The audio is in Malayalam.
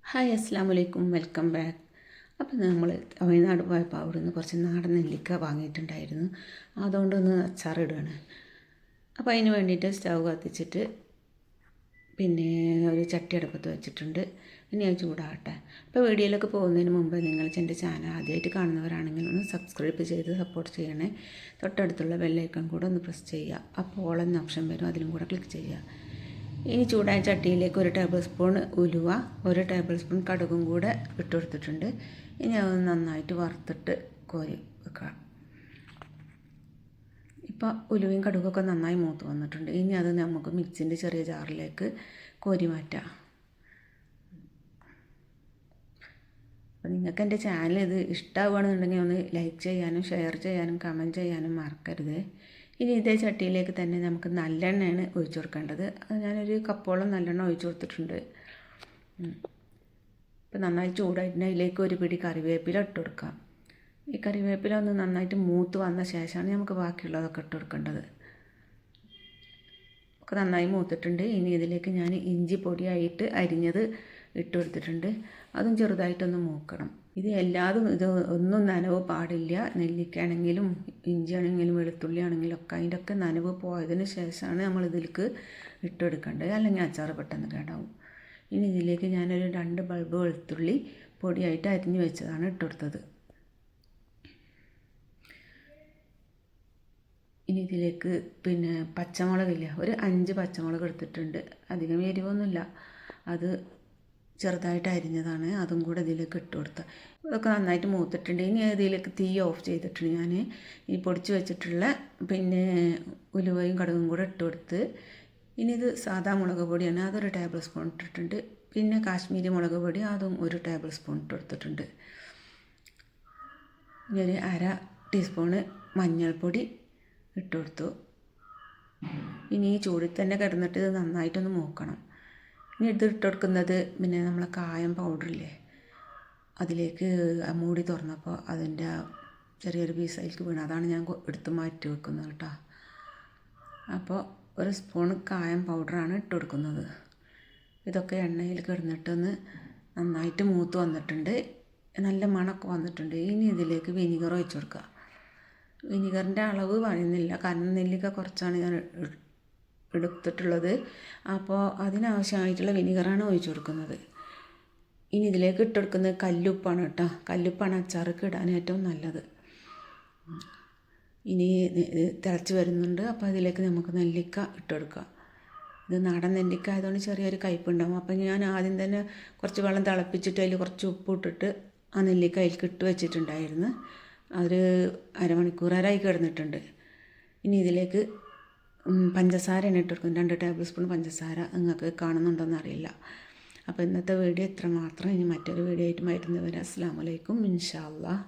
ഹായ് അസ്സാം വലൈക്കും, വെൽക്കം ബാക്ക്. അപ്പോൾ നമ്മൾ തമിഴ്നാട് പോയപ്പോൾ അവിടെ നിന്ന് കുറച്ച് നാടൻ നെല്ലിക്ക വാങ്ങിയിട്ടുണ്ടായിരുന്നു. അതുകൊണ്ടൊന്ന് അച്ചാറിടുകയാണ്. അപ്പോൾ അതിന് വേണ്ടിയിട്ട് സ്റ്റൗ കത്തിച്ചിട്ട് പിന്നെ ഒരു ചട്ടി അടുപ്പത്ത് വെച്ചിട്ടുണ്ട്. ഇനി അത് ചൂടാകട്ടെ. അപ്പോൾ വീഡിയോയിലൊക്കെ പോകുന്നതിന് മുമ്പ് നിങ്ങൾ എൻ്റെ ചാനൽ ആദ്യമായിട്ട് കാണുന്നവരാണെങ്കിൽ ഒന്ന് സബ്സ്ക്രൈബ് ചെയ്ത് സപ്പോർട്ട് ചെയ്യണേ. തൊട്ടടുത്തുള്ള ബെല്ലൈക്കൺ കൂടെ ഒന്ന് പ്രസ് ചെയ്യുക. അപ്പോൾ ഓൾ എന്ന ഓപ്ഷൻ വരും, അതിലും കൂടെ ക്ലിക്ക് ചെയ്യുക. ഇനി ചൂടായ ചട്ടിയിലേക്ക് 1 ടേബിൾ സ്പൂൺ ഉലുവ, 1 ടേബിൾ സ്പൂൺ കടുകും കൂടെ ഇട്ട് കൊടുത്തിട്ടുണ്ട്. ഇനി അത് നന്നായിട്ട് വറുത്തിട്ട് കോരി വെക്കുക. ഇപ്പോൾ ഉലുവയും കടുകൊക്കെ നന്നായി മൂത്ത് വന്നിട്ടുണ്ട്. ഇനി അത് നമുക്ക് മിക്സിൻ്റെ ചെറിയ ജാറിലേക്ക് കോരി മാറ്റാം. അപ്പോൾ നിങ്ങൾക്ക് എൻ്റെ ചാനൽ ഇത് ഇഷ്ടമാവുകയാണെന്നുണ്ടെങ്കിൽ ഒന്ന് ലൈക്ക് ചെയ്യാനും ഷെയർ ചെയ്യാനും കമൻറ്റ് ചെയ്യാനും മറക്കരുത്. ഇനി ഇതേ ചട്ടിയിലേക്ക് തന്നെ നമുക്ക് നല്ലെണ്ണയാണ് ഒഴിച്ചു കൊടുക്കേണ്ടത്. അത് ഞാനൊരു കപ്പോളം നല്ലെണ്ണ ഒഴിച്ചു കൊടുത്തിട്ടുണ്ട്. ഇപ്പോൾ നന്നായി ചൂടായിട്ടുണ്ടെങ്കിൽ അതിലേക്ക് ഒരു പിടി കറിവേപ്പില ഇട്ട് കൊടുക്കാം. ഈ കറിവേപ്പില ഒന്ന് നന്നായിട്ട് മൂത്ത് വന്ന ശേഷമാണ് നമുക്ക് ബാക്കിയുള്ളതൊക്കെ ഇട്ട് കൊടുക്കേണ്ടത്. ഒക്കെ നന്നായി മൂത്തിട്ടുണ്ട്. ഇനി ഇതിലേക്ക് ഞാൻ ഇഞ്ചി പൊടിയായിട്ട് അരിഞ്ഞത് ഇട്ട് കൊടുത്തിട്ടുണ്ട്. അതും ചെറുതായിട്ടൊന്ന് മൂക്കണം. ഇത് എല്ലാതും ഒന്നും നനവ് പാടില്ല. നെല്ലിക്കയാണെങ്കിലും ഇഞ്ചി ആണെങ്കിലും വെളുത്തുള്ളി ആണെങ്കിലും ഒക്കെ അതിൻ്റെ ഒക്കെ നനവ് പോയതിന് ശേഷമാണ് നമ്മൾ ഇതിലേക്ക് ഇട്ടെടുക്കേണ്ടത്. അല്ലെങ്കിൽ അച്ചാർ പെട്ടെന്ന് കേടാവും. ഇനി ഇതിലേക്ക് ഞാനൊരു 2 ബൾബ് വെളുത്തുള്ളി പൊടിയായിട്ട് അരിഞ്ഞു വെച്ചതാണ് ഇട്ടുകൊടുത്തത്. ഇനി ഇതിലേക്ക് പിന്നെ പച്ചമുളകില്ല, ഒരു 5 പച്ചമുളക് എടുത്തിട്ടുണ്ട്. അധികം എരിവൊന്നുമില്ല. അത് ചെറുതായിട്ട് അരിഞ്ഞതാണ്. അതും കൂടെ ഇതിലേക്ക് ഇട്ട് കൊടുത്ത് ഇതൊക്കെ നന്നായിട്ട് മൂത്തിട്ടുണ്ട്. ഇനി ഇതിലേക്ക് തീ ഓഫ് ചെയ്തിട്ടുണ്ട്. ഞാൻ ഈ പൊടിച്ച് വെച്ചിട്ടുള്ള പിന്നെ ഉലുവയും കടുകും കൂടെ ഇട്ട് കൊടുത്ത്. ഇനി ഇത് സാദാ മുളക് പൊടിയാണ്, അതൊരു ടേബിൾ സ്പൂൺ ഇട്ടിട്ടുണ്ട്. പിന്നെ കാശ്മീരി മുളക് പൊടി അതും ഒരു ടേബിൾ സ്പൂൺ ഇട്ട് കൊടുത്തിട്ടുണ്ട്. ഇനി ഒരു 1/2 ടീസ്പൂണ് മഞ്ഞൾപ്പൊടി ഇട്ട് കൊടുത്തു. ഇനി ഈ ചൂടിൽ തന്നെ കിടന്നിട്ട് ഇത് നന്നായിട്ടൊന്ന് മൂക്കണം. ഇനി ഇത് ഇട്ട് കൊടുക്കുന്നത് പിന്നെ നമ്മളെ കായം പൗഡറില്ലേ, അതിലേക്ക് മൂടി തുറന്നപ്പോൾ അതിൻ്റെ ചെറിയൊരു പീസയിലേക്ക് വീണ്, അതാണ് ഞാൻ എടുത്ത് മാറ്റി വെക്കുന്നത് കേട്ടോ. അപ്പോൾ 1 സ്പൂൺ കായം പൗഡറാണ് ഇട്ട് കൊടുക്കുന്നത്. ഇതൊക്കെ എണ്ണയിൽ കിടന്നിട്ടൊന്ന് നന്നായിട്ട് മൂത്ത് വന്നിട്ടുണ്ട്. നല്ല മണമൊക്കെ വന്നിട്ടുണ്ട്. ഇനി ഇതിലേക്ക് വിനീഗർ ഒഴിച്ച് കൊടുക്കുക. വിനീഗറിൻ്റെ അളവ് പറയുന്നില്ല, കാരണം നെല്ലിക്ക കുറച്ചാണ് ഞാൻ എടുത്തിട്ടുള്ളത്. അപ്പോൾ അതിനാവശ്യമായിട്ടുള്ള വിനീഗറാണ് ഒഴിച്ച് കൊടുക്കുന്നത്. ഇനി ഇതിലേക്ക് ഇട്ട് കൊടുക്കുന്നത് കല്ലുപ്പാണ് കേട്ടോ. കല്ലുപ്പാണ് അച്ചാർക്ക് ഇടാൻ ഏറ്റവും നല്ലത്. ഇനി തിളച്ച് വരുന്നുണ്ട്. അപ്പോൾ അതിലേക്ക് നമുക്ക് നെല്ലിക്ക ഇട്ട് കൊടുക്കുക. ഇത് നാടൻ നെല്ലിക്ക ആയതുകൊണ്ട് ചെറിയൊരു കയ്പ്പുണ്ടാകും. അപ്പോൾ ഞാൻ ആദ്യം തന്നെ കുറച്ച് വെള്ളം തിളപ്പിച്ചിട്ട് അതിൽ കുറച്ച് ഉപ്പ് ഇട്ടിട്ട് ആ നെല്ലിക്ക അതിലേക്ക് ഇട്ട് വെച്ചിട്ടുണ്ടായിരുന്നു. ഒരു അരമണിക്കൂറായി കിടന്നിട്ടുണ്ട്. ഇനി ഇതിലേക്ക് പഞ്ചസാരയാണ് ഇട്ട് കൊടുക്കുന്നത്. 2 ടേബിൾ സ്പൂൺ പഞ്ചസാര. നിങ്ങൾക്ക് കാണുന്നുണ്ടോയെന്ന് അറിയില്ല. അപ്പോൾ ഇന്നത്തെ വീഡിയോ ഇത്ര മാത്രം. ഇനി മറ്റൊരു വീഡിയോ ആയിട്ട് വരുന്നവരെ അസ്സലാമു അലൈക്കും, ഇൻഷാ അല്ലാഹ്.